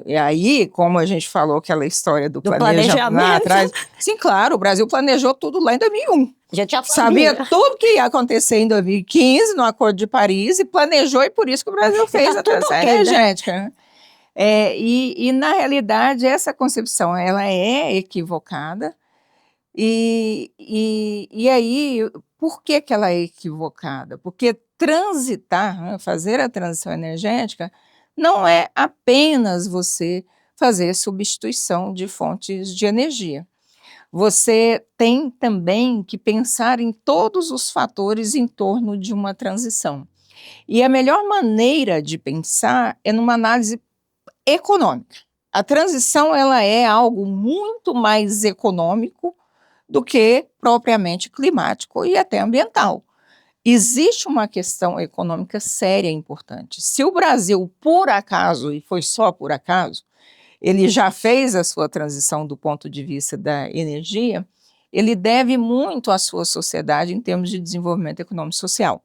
E aí, como a gente falou aquela história do planejamento lá atrás, sim, claro, o Brasil planejou tudo lá em 2001. A gente já sabia tudo que ia acontecer em 2015 no Acordo de Paris e planejou, e por isso que o Brasil fez a transição energética. E na realidade essa concepção ela é equivocada. E aí, por que ela é equivocada? Porque transitar, fazer a transição energética, não é apenas você fazer substituição de fontes de energia. Você tem também que pensar em todos os fatores em torno de uma transição. E a melhor maneira de pensar é numa análise econômica. A transição ela é algo muito mais econômico do que propriamente climático e até ambiental. Existe uma questão econômica séria e importante. Se o Brasil, por acaso, e foi só por acaso, ele já fez a sua transição do ponto de vista da energia, ele deve muito à sua sociedade em termos de desenvolvimento econômico e social.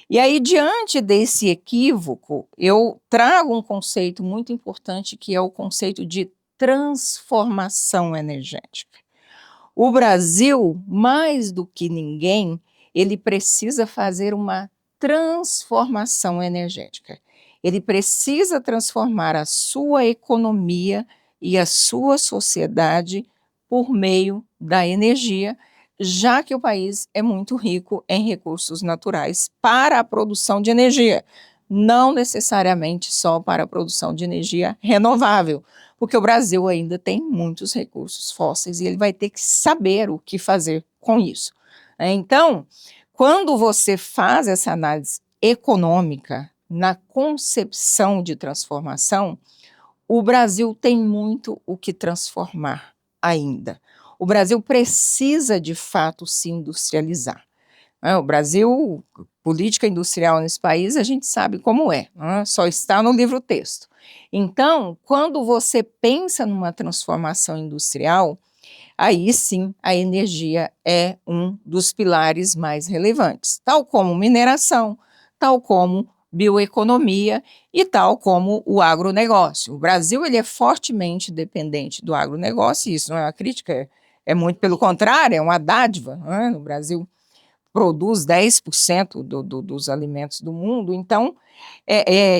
E aí, diante desse equívoco, eu trago um conceito muito importante, que é o conceito de transformação energética. O Brasil, mais do que ninguém, ele precisa fazer uma transformação energética. Ele precisa transformar a sua economia e a sua sociedade por meio da energia, já que o país é muito rico em recursos naturais para a produção de energia, não necessariamente só para a produção de energia renovável, porque o Brasil ainda tem muitos recursos fósseis e ele vai ter que saber o que fazer com isso. Então, quando você faz essa análise econômica na concepção de transformação, o Brasil tem muito o que transformar ainda. O Brasil precisa, de fato, se industrializar. O Brasil, política industrial nesse país, a gente sabe como é, só está no livro-texto. Então, quando você pensa numa transformação industrial, aí sim a energia é um dos pilares mais relevantes, tal como mineração, tal como bioeconomia e tal como o agronegócio. O Brasil ele é fortemente dependente do agronegócio, e isso não é uma crítica, é muito pelo contrário, é uma dádiva. O Brasil produz 10% dos alimentos do mundo, então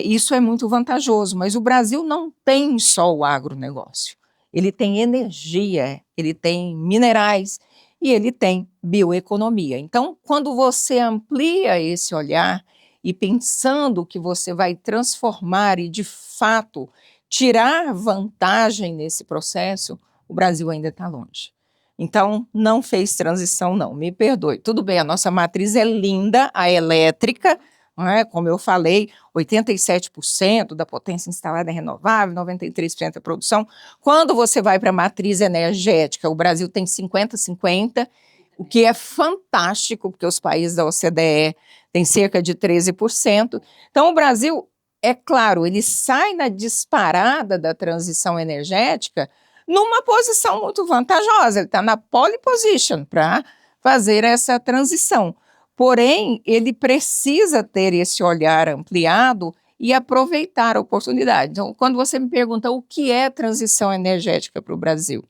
isso é muito vantajoso, mas o Brasil não tem só o agronegócio, ele tem energia, ele tem minerais e ele tem bioeconomia. Então, quando você amplia esse olhar e pensando que você vai transformar e, de fato, tirar vantagem nesse processo, o Brasil ainda está longe. Então, não fez transição não, me perdoe. Tudo bem, a nossa matriz é linda, a elétrica, não é? Como eu falei, 87% da potência instalada é renovável, 93% é produção. Quando você vai para a matriz energética, o Brasil tem 50-50, o que é fantástico, porque os países da OCDE têm cerca de 13%. Então, o Brasil, é claro, ele sai na disparada da transição energética numa posição muito vantajosa, ele está na pole position para fazer essa transição. Porém, ele precisa ter esse olhar ampliado e aproveitar a oportunidade. Então, quando você me pergunta o que é transição energética para o Brasil,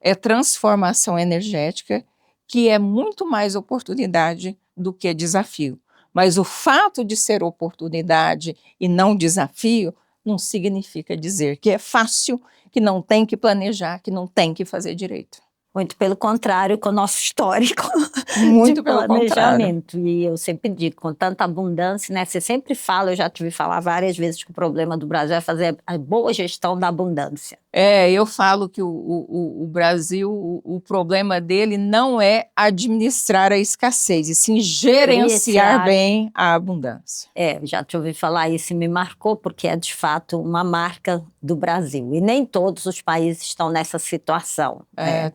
é transformação energética, que é muito mais oportunidade do que desafio. Mas o fato de ser oportunidade e não desafio não significa dizer que é fácil, que não tem que planejar, que não tem que fazer direito. Muito pelo contrário, com o nosso histórico Muito de pelo planejamento. E eu sempre digo, com tanta abundância, né? Você sempre fala, eu já te vi falar várias vezes que o problema do Brasil é fazer a boa gestão da abundância. Eu falo que o Brasil, o problema dele não é administrar a escassez, e sim gerenciar bem a abundância. Já te ouvi falar isso e me marcou, porque é de fato uma marca do Brasil. E nem todos os países estão nessa situação.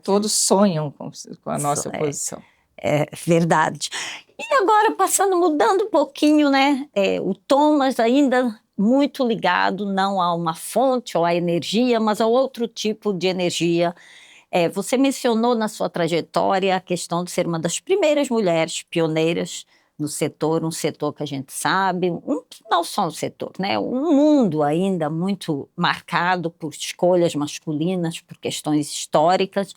Todos sonham com a nossa posição. É verdade. E agora, mudando um pouquinho, né? O Thomas ainda muito ligado não a uma fonte ou à energia, mas a outro tipo de energia. Você mencionou na sua trajetória a questão de ser uma das primeiras mulheres pioneiras no setor, um setor que a gente sabe, não só um setor, né? Um mundo ainda muito marcado por escolhas masculinas, por questões históricas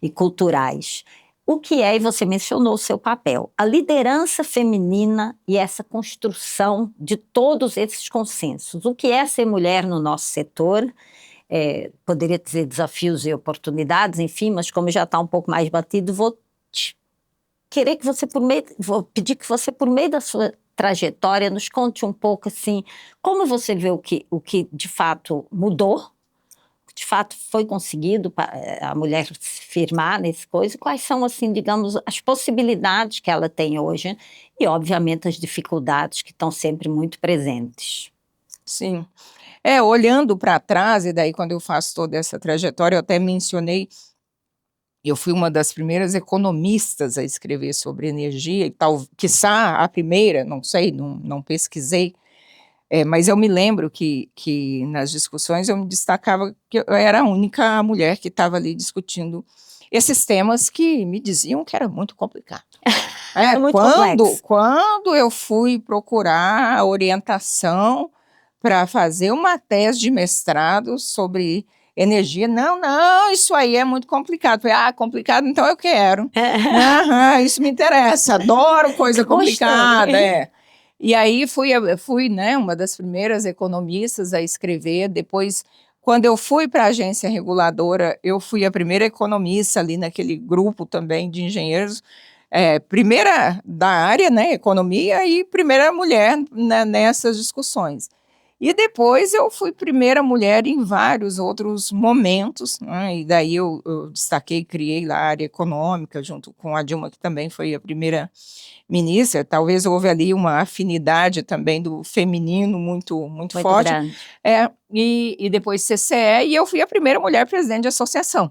e culturais. O que e você mencionou o seu papel, a liderança feminina e essa construção de todos esses consensos. O que é ser mulher no nosso setor? Poderia dizer desafios e oportunidades, enfim, mas como já está um pouco mais batido, vou pedir que você, por meio da sua trajetória, nos conte um pouco assim, como você vê o que de fato mudou, de fato foi conseguido a mulher se firmar nesse coisa, quais são, assim, digamos, as possibilidades que ela tem hoje e, obviamente, as dificuldades que estão sempre muito presentes. Sim. Olhando para trás, e daí quando eu faço toda essa trajetória, eu até mencionei, eu fui uma das primeiras economistas a escrever sobre energia, e quiçá a primeira, não sei, não pesquisei, mas eu me lembro que nas discussões eu me destacava que eu era a única mulher que estava ali discutindo esses temas que me diziam que era muito complicado. Muito complexo. Quando eu fui procurar orientação para fazer uma tese de mestrado sobre energia, não, isso aí é muito complicado. Falei, complicado, então eu quero. Isso me interessa, adoro coisa complicada. E aí fui, né, uma das primeiras economistas a escrever. Depois, quando eu fui para a agência reguladora, eu fui a primeira economista ali naquele grupo também de engenheiros, primeira da área, né, economia, e primeira mulher, né, nessas discussões. E depois eu fui primeira mulher em vários outros momentos, né, e daí eu destaquei, criei lá a área econômica, junto com a Dilma, que também foi a primeira ministra. Talvez houve ali uma afinidade também do feminino muito forte. Grande. E depois CCE, e eu fui a primeira mulher presidente de associação.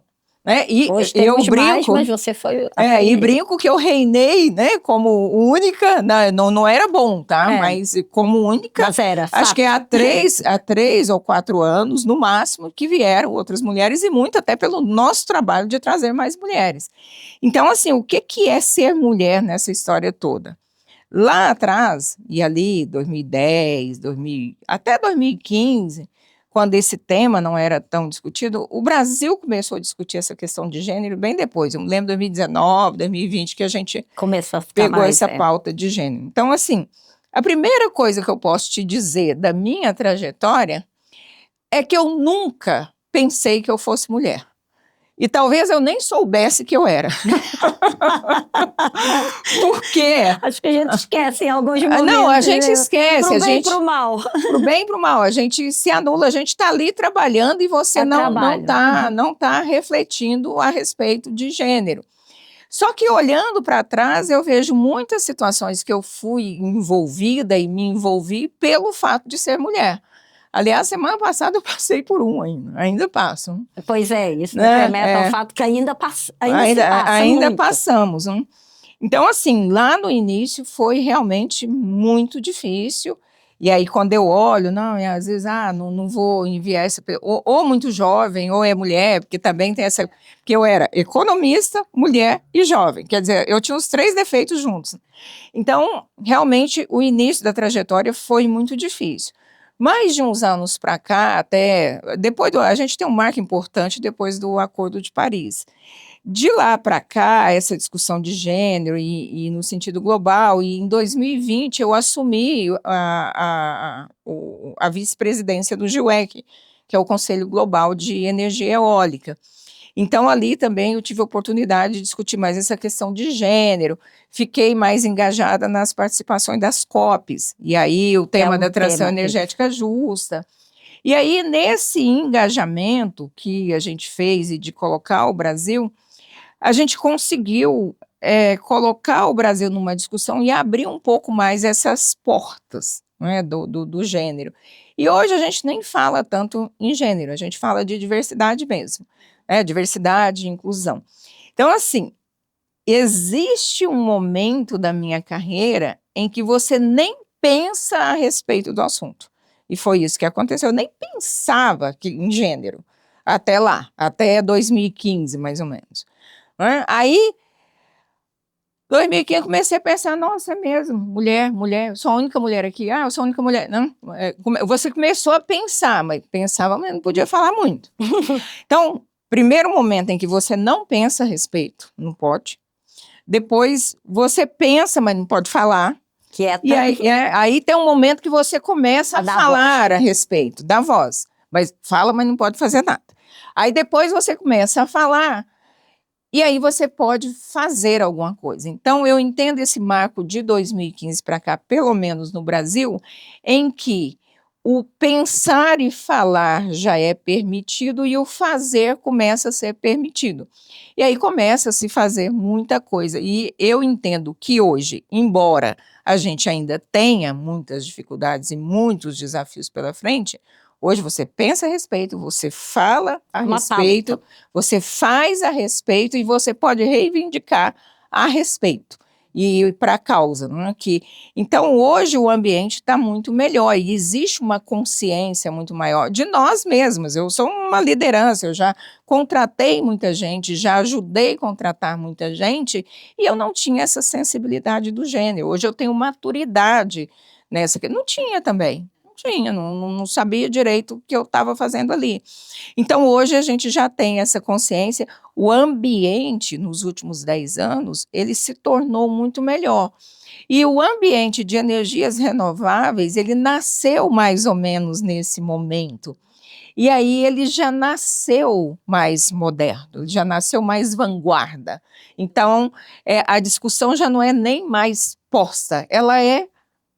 E hoje temos mais, mas você foi e brinco que eu reinei, né, como única, não era bom, tá? Mas como única, mas era, acho que há 3 ou 4 anos, no máximo, que vieram outras mulheres, e muito até pelo nosso trabalho de trazer mais mulheres. Então, assim, o que é ser mulher nessa história toda? Lá atrás, e ali 2010, até 2015, quando esse tema não era tão discutido, o Brasil começou a discutir essa questão de gênero bem depois. Eu me lembro de 2019, 2020, que a gente pegou essa pauta de gênero. Então, assim, a primeira coisa que eu posso te dizer da minha trajetória é que eu nunca pensei que eu fosse mulher. E talvez eu nem soubesse que eu era. Por quê? Acho que a gente esquece em alguns momentos. Não, a gente esquece. Pro bem e pro mal. Pro bem e pro mal. A gente se anula, a gente está ali trabalhando e você não tá refletindo a respeito de gênero. Só que olhando para trás, eu vejo muitas situações que eu fui envolvida e me envolvi pelo fato de ser mulher. Aliás, semana passada eu passei por um ainda passo, Pois é, isso me né? remete ao fato que ainda se passa Ainda muito. passamos. Então, assim, lá no início foi realmente muito difícil. E aí, quando eu olho, não, às vezes, não vou enviar essa pessoa, ou muito jovem, ou é mulher, porque também tem essa. Porque eu era economista, mulher e jovem. Quer dizer, eu tinha os 3 defeitos juntos. Então, realmente, o início da trajetória foi muito difícil. Mais de uns anos para cá, até depois a gente tem um marco importante depois do Acordo de Paris. De lá para cá, essa discussão de gênero e no sentido global, e em 2020 eu assumi a vice-presidência do GIEC, que é o Conselho Global de Energia Eólica. Então, ali também eu tive a oportunidade de discutir mais essa questão de gênero, fiquei mais engajada nas participações das COPs, e aí o tema da transição energética justa. E aí, nesse engajamento que a gente fez e de colocar o Brasil, a gente conseguiu colocar o Brasil numa discussão e abrir um pouco mais essas portas, né, do gênero. E hoje a gente nem fala tanto em gênero, a gente fala de diversidade mesmo, diversidade e inclusão. Então, assim, existe um momento da minha carreira em que você nem pensa a respeito do assunto. E foi isso que aconteceu. Eu nem pensava em gênero, até lá, até 2015, mais ou menos. Aí, 2015, comecei a pensar, nossa, é mesmo, mulher, eu sou a única mulher aqui, eu sou a única mulher. Não, você começou a pensar, mas pensava, mas não podia falar muito. Então, primeiro momento em que você não pensa a respeito, não pode. Depois, você pensa, mas não pode falar. Quieta. E aí tem um momento que você começa a falar a respeito, dá voz. Mas fala, mas não pode fazer nada. Aí depois você começa a falar, e aí você pode fazer alguma coisa. Então, eu entendo esse marco de 2015 para cá, pelo menos no Brasil, em que o pensar e falar já é permitido e o fazer começa a ser permitido. E aí começa a se fazer muita coisa. E eu entendo que hoje, embora a gente ainda tenha muitas dificuldades e muitos desafios pela frente, hoje você pensa a respeito, você fala a respeito, você faz a respeito e você pode reivindicar a respeito e para a causa. Não é? Então, hoje o ambiente está muito melhor e existe uma consciência muito maior de nós mesmos. Eu sou uma liderança, eu já contratei muita gente, já ajudei a contratar muita gente e eu não tinha essa sensibilidade do gênero. Hoje eu tenho maturidade nessa que não tinha também. Não sabia direito o que eu estava fazendo ali. Então, hoje a gente já tem essa consciência. O ambiente, nos últimos 10 anos, ele se tornou muito melhor. E o ambiente de energias renováveis, ele nasceu mais ou menos nesse momento. E aí ele já nasceu mais moderno, ele já nasceu mais vanguarda. Então, a discussão já não é nem mais posta, ela é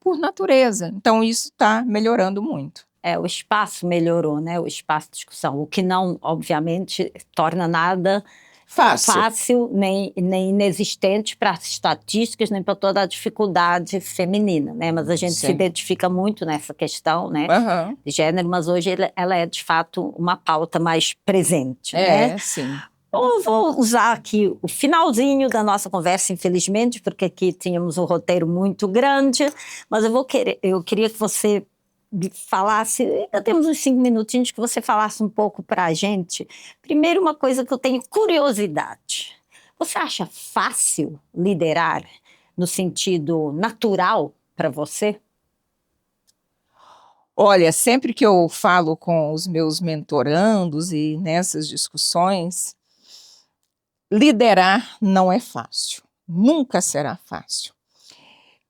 por natureza. Então, isso está melhorando muito. O espaço melhorou, né? O espaço de discussão, o que não, obviamente, torna nada fácil nem inexistente para as estatísticas, nem para toda a dificuldade feminina, né? Mas a gente se identifica muito nessa questão, né? De gênero, mas hoje ela é, de fato, uma pauta mais presente, né? Sim. Eu vou usar aqui o finalzinho da nossa conversa, infelizmente, porque aqui tínhamos um roteiro muito grande, mas eu queria que você falasse, ainda temos uns 5 minutinhos, que você falasse um pouco para a gente. Primeiro, uma coisa que eu tenho curiosidade. Você acha fácil liderar no sentido natural para você? Olha, sempre que eu falo com os meus mentorandos e nessas discussões, liderar não é fácil, nunca será fácil,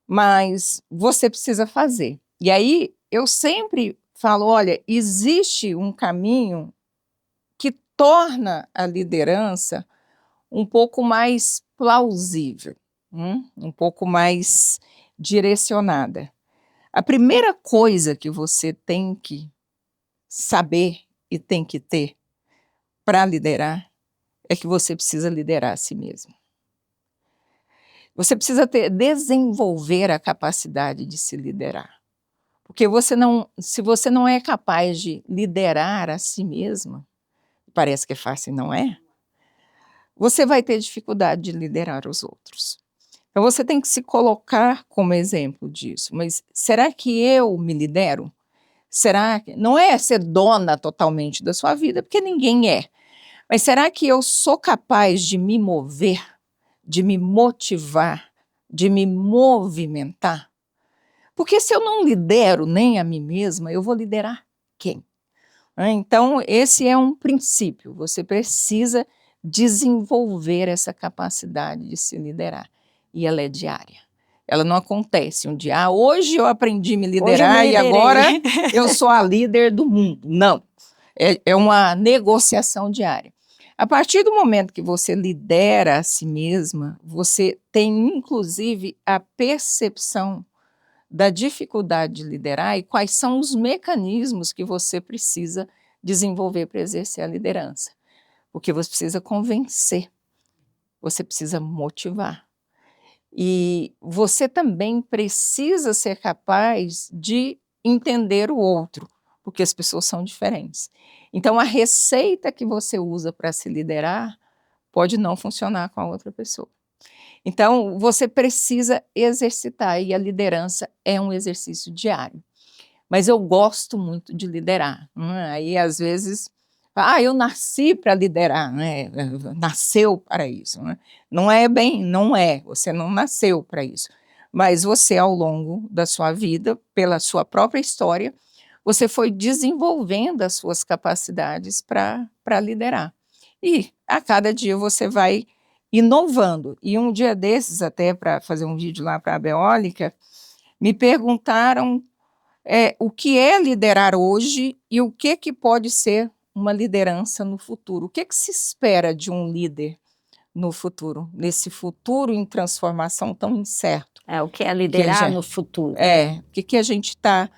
mas você precisa fazer. E aí eu sempre falo, olha, existe um caminho que torna a liderança um pouco mais plausível, um pouco mais direcionada. A primeira coisa que você tem que saber e tem que ter para liderar é que você precisa liderar a si mesmo. Você precisa desenvolver a capacidade de se liderar. Porque se você não é capaz de liderar a si mesma, parece que é fácil e não é, você vai ter dificuldade de liderar os outros. Então você tem que se colocar como exemplo disso. Mas será que eu me lidero? Será que não é ser dona totalmente da sua vida, porque ninguém é. Mas será que eu sou capaz de me mover, de me motivar, de me movimentar? Porque se eu não lidero nem a mim mesma, eu vou liderar quem? Então, esse é um princípio. Você precisa desenvolver essa capacidade de se liderar. E ela é diária. Ela não acontece um dia, hoje eu aprendi a me liderar e agora eu sou a líder do mundo. Não. É uma negociação diária. A partir do momento que você lidera a si mesma, você tem, inclusive, a percepção da dificuldade de liderar e quais são os mecanismos que você precisa desenvolver para exercer a liderança. Porque você precisa convencer, você precisa motivar. E você também precisa ser capaz de entender o outro, porque as pessoas são diferentes. Então, a receita que você usa para se liderar pode não funcionar com a outra pessoa. Então, você precisa exercitar, e a liderança é um exercício diário. Mas eu gosto muito de liderar. Aí, às vezes, eu nasci para liderar, né? Nasceu para isso. Né? Não é bem, não é, você não nasceu para isso. Mas você, ao longo da sua vida, pela sua própria história, você foi desenvolvendo as suas capacidades para liderar. E a cada dia você vai inovando. E um dia desses, até para fazer um vídeo lá para a Beólica, me perguntaram o que é liderar hoje e o que pode ser uma liderança no futuro. O que se espera de um líder no futuro, nesse futuro em transformação tão incerto? O que é liderar no futuro? O que a gente está...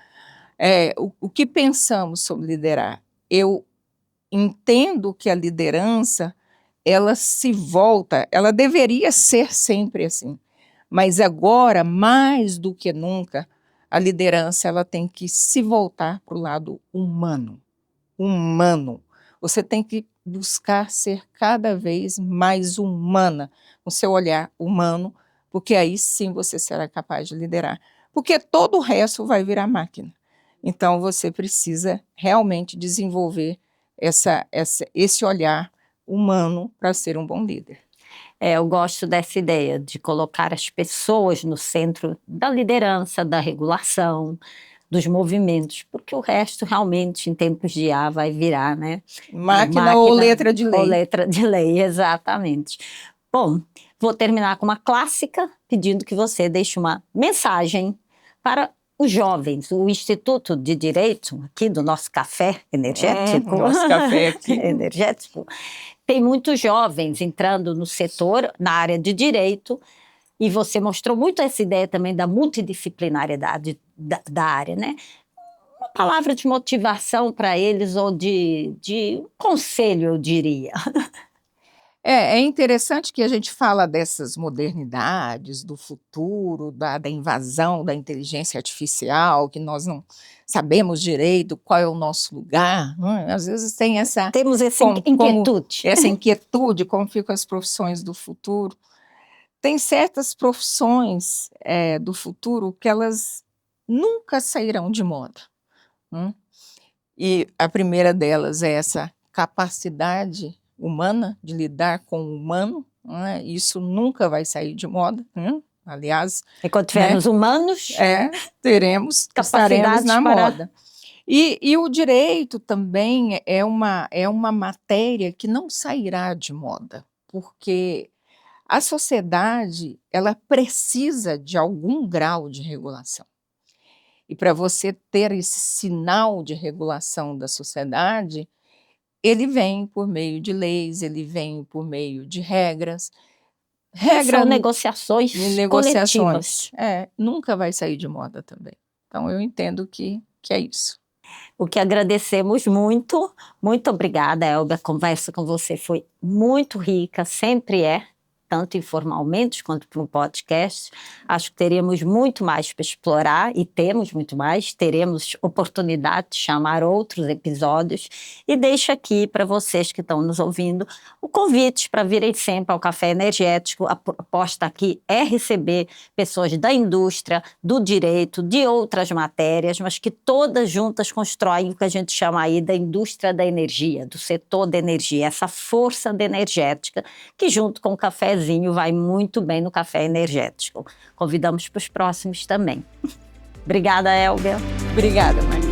o que pensamos sobre liderar? Eu entendo que a liderança, ela se volta, ela deveria ser sempre assim, mas agora, mais do que nunca, a liderança ela tem que se voltar para o lado humano. Humano. Você tem que buscar ser cada vez mais humana, com seu olhar humano, porque aí sim você será capaz de liderar. Porque todo o resto vai virar máquina. Então você precisa realmente desenvolver esse olhar humano para ser um bom líder. Eu gosto dessa ideia de colocar as pessoas no centro da liderança, da regulação, dos movimentos, porque o resto realmente em tempos de IA vai virar, né? Máquina ou letra de lei. Ou letra de lei, exatamente. Bom, vou terminar com uma clássica, pedindo que você deixe uma mensagem para os jovens. O Instituto de Direito, aqui do nosso café energético, nosso café aqui. energético, tem muitos jovens entrando no setor, na área de direito, e você mostrou muito essa ideia também da multidisciplinariedade da área, né? Uma palavra de motivação para eles, ou de conselho, eu diria. É interessante que a gente fala dessas modernidades, do futuro, da invasão da inteligência artificial, que nós não sabemos direito qual é o nosso lugar. Às vezes tem Temos essa inquietude. Essa inquietude, como ficam as profissões do futuro. Tem certas profissões do futuro que elas nunca sairão de moda. E a primeira delas é essa capacidade humana de lidar com o humano, isso nunca vai sair de moda. Aliás, enquanto tivermos humanos, estaremos na moda. E o direito também é uma matéria que não sairá de moda, porque a sociedade ela precisa de algum grau de regulação. E para você ter esse sinal de regulação da sociedade, ele vem por meio de leis, ele vem por meio de regras. São negociações coletivas. Nunca vai sair de moda também. Então, eu entendo que é isso. O que agradecemos muito. Muito obrigada, Elba. A conversa com você foi muito rica, sempre é. tanto informalmente quanto para um podcast. Acho que teríamos muito mais para explorar e temos muito mais. Teremos oportunidade de chamar outros episódios. E deixo aqui para vocês que estão nos ouvindo o convite para virem sempre ao Café Energético. A proposta aqui é receber pessoas da indústria, do direito, de outras matérias, mas que todas juntas constroem o que a gente chama aí da indústria da energia, do setor da energia, essa força da energética, que junto com o cafezinho vai muito bem no Café Energético. Convidamos para os próximos também. Obrigada, Elbia. Obrigada, Maria.